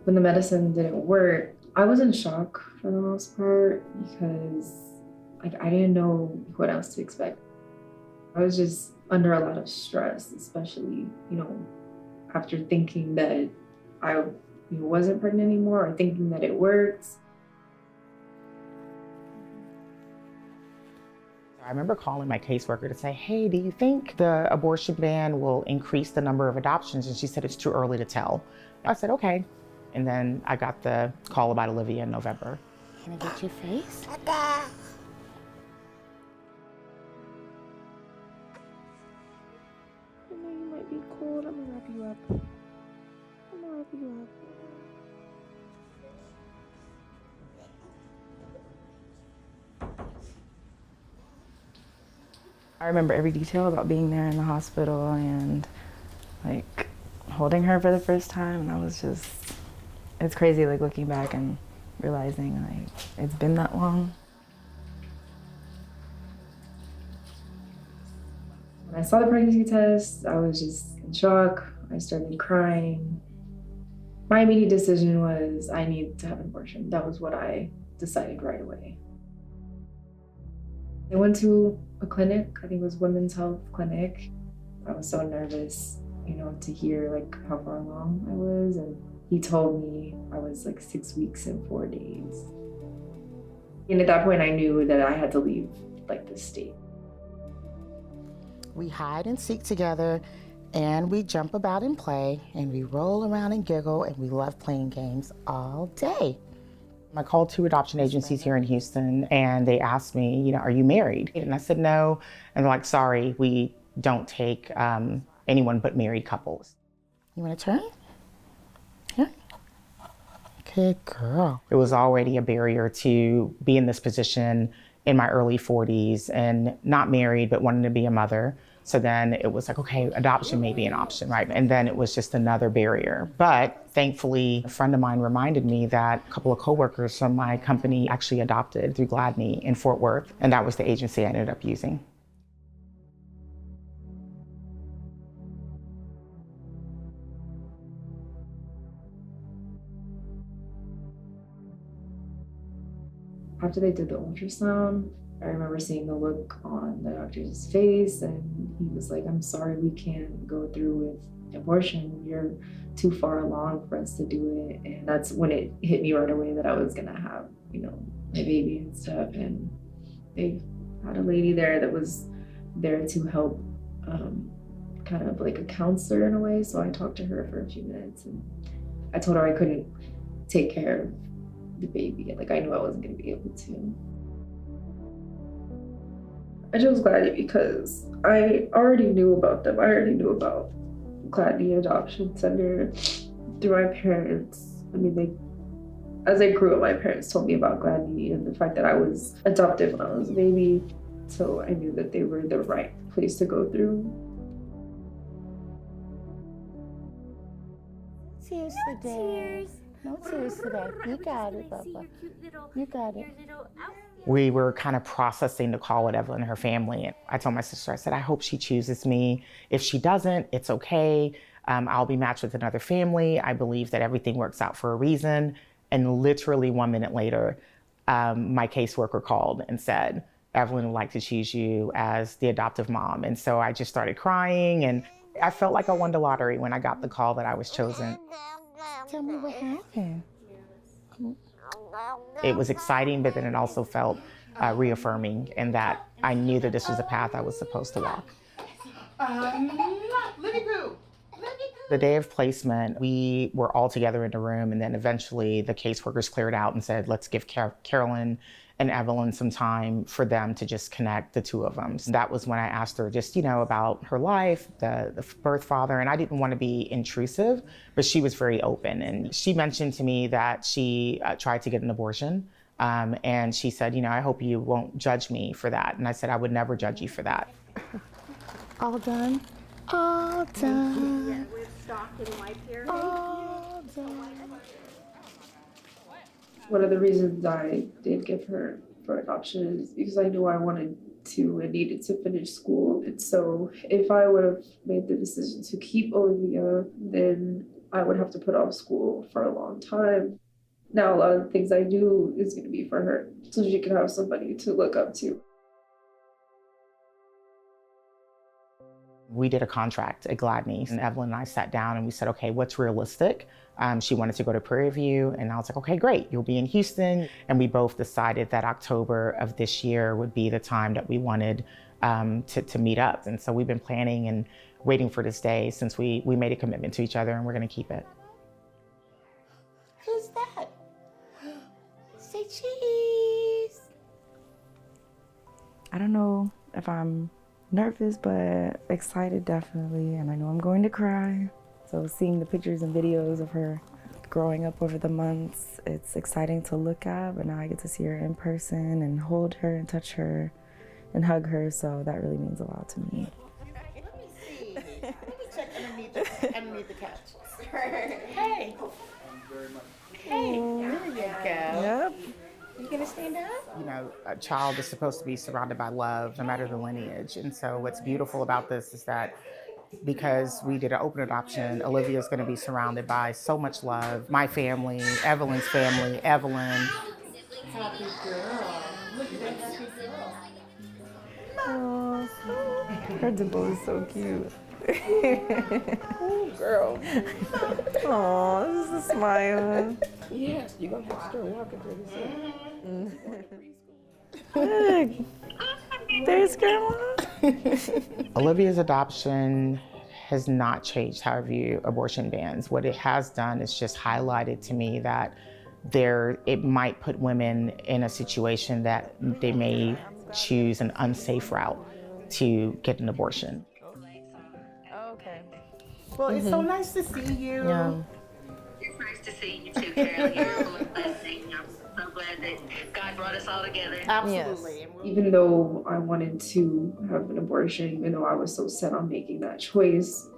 When the medicine didn't work, I was in shock for the most part because like I didn't know what else to expect. I was just under a lot of stress, especially, after thinking that I wasn't pregnant anymore or thinking that it worked. I remember calling my caseworker to say, hey, do you think the abortion ban will increase the number of adoptions? And she said, it's too early to tell. I said, okay. And then I got the call about Olivia in November. Can I get your face? I know you might be cold. I'm gonna wrap you up. I'm gonna wrap you up. I remember every detail about being there in the hospital and like holding her for the first time, and I was just, it's crazy like looking back and realizing like it's been that long. When I saw the pregnancy test, I was just in shock. I started crying. My immediate decision was I need to have an abortion. That was what I decided right away. I went to a clinic, I think it was Women's Health Clinic. I was so nervous, to hear like how far along I was. And he told me I was like 6 weeks and 4 days. And at that point I knew that I had to leave like the state. We hide and seek together, and we jump about and play, and we roll around and giggle, and we love playing games all day. I called 2 adoption agencies here in Houston, and they asked me, are you married? And I said no, and they're like, sorry, we don't take anyone but married couples. You want to turn? Here. Good girl. It was already a barrier to be in this position in my early 40s and not married, but wanting to be a mother. So then it was like, okay, adoption may be an option, right? And then it was just another barrier. But thankfully, a friend of mine reminded me that a couple of coworkers from my company actually adopted through Gladney in Fort Worth. And that was the agency I ended up using. After they did the ultrasound, I remember seeing the look on the doctor's face, and he was like, I'm sorry, we can't go through with abortion. You're too far along for us to do it. And that's when it hit me right away that I was gonna have, my baby and stuff. And they had a lady there that was there to help, kind of like a counselor in a way. So I talked to her for a few minutes, and I told her I couldn't take care of the baby. Like I knew I wasn't gonna be able to. I chose Gladney because I already knew about them. I already knew about Gladney Adoption Center through my parents. I mean, as I grew up, my parents told me about Gladney and the fact that I was adopted when I was a baby. So I knew that they were the right place to go through. Tears today. No tears today. You got it, Bubba. You got it. We were kind of processing the call with Evelyn and her family. And I told my sister, I said, I hope she chooses me. If she doesn't, it's okay. I'll be matched with another family. I believe that everything works out for a reason. And literally 1 minute later, my caseworker called and said, Evelyn would like to choose you as the adoptive mom. And so I just started crying, and I felt like I won the lottery when I got the call that I was chosen. Tell me what happened. It was exciting, but then it also felt reaffirming, in that I knew that this was the path I was supposed to walk. The day of placement, we were all together in the room, and then eventually the caseworkers cleared out and said, let's give Carolyn and Evelyn some time for them to just connect, the 2 of them. So that was when I asked her just, about her life, the birth father, and I didn't want to be intrusive, but she was very open. And she mentioned to me that she tried to get an abortion. And she said, I hope you won't judge me for that. And I said, I would never judge you for that. All done? All done. Yeah, we've stocked and wiped here. All done. One of the reasons I did give her for adoption is because I knew I wanted to and needed to finish school. And so if I would have made the decision to keep Olivia, then I would have to put off school for a long time. Now a lot of the things I do is going to be for her, so she can have somebody to look up to. We did a contract at Gladney's, and Evelyn and I sat down and we said, okay, what's realistic? She wanted to go to Prairie View, and I was like, okay, great, you'll be in Houston. And we both decided that October of this year would be the time that we wanted to meet up. And so we've been planning and waiting for this day since we made a commitment to each other, and we're gonna keep it. Who's that? Say cheese. I don't know if I'm nervous, but excited definitely, and I know I'm going to cry. So seeing the pictures and videos of her growing up over the months, it's exciting to look at, but now I get to see her in person and hold her and touch her and hug her, so that really means a lot to me. Let me see. Let me check underneath the couch. Hey. Hey, there you go. Yep. You gonna stand up? You know, a child is supposed to be surrounded by love, no matter the lineage. And so what's beautiful about this is that because we did an open adoption, Olivia's gonna be surrounded by so much love. My family, Evelyn's family, Evelyn. Happy girl. Look at that happy girl. Aww. Her dimple is so cute. Ooh, girl. Aww, this is a smile. Yes, you're gonna have to start walking pretty soon. Look, there's Grandma. Olivia's adoption has not changed how I view abortion bans. What it has done is just highlighted to me that it might put women in a situation that they may choose an unsafe route to get an abortion. Okay. Well, it's so nice to see you. Yeah. It's nice to see you too, Carol. You're a blessing. I'm so glad that God brought us all together. Absolutely. Yes. Even though I wanted to have an abortion, even though I was so set on making that choice,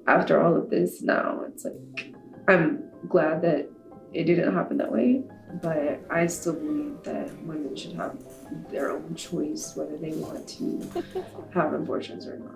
after all of this now, it's like, I'm glad that it didn't happen that way, but I still believe that women should have their own choice whether they want to have abortions or not.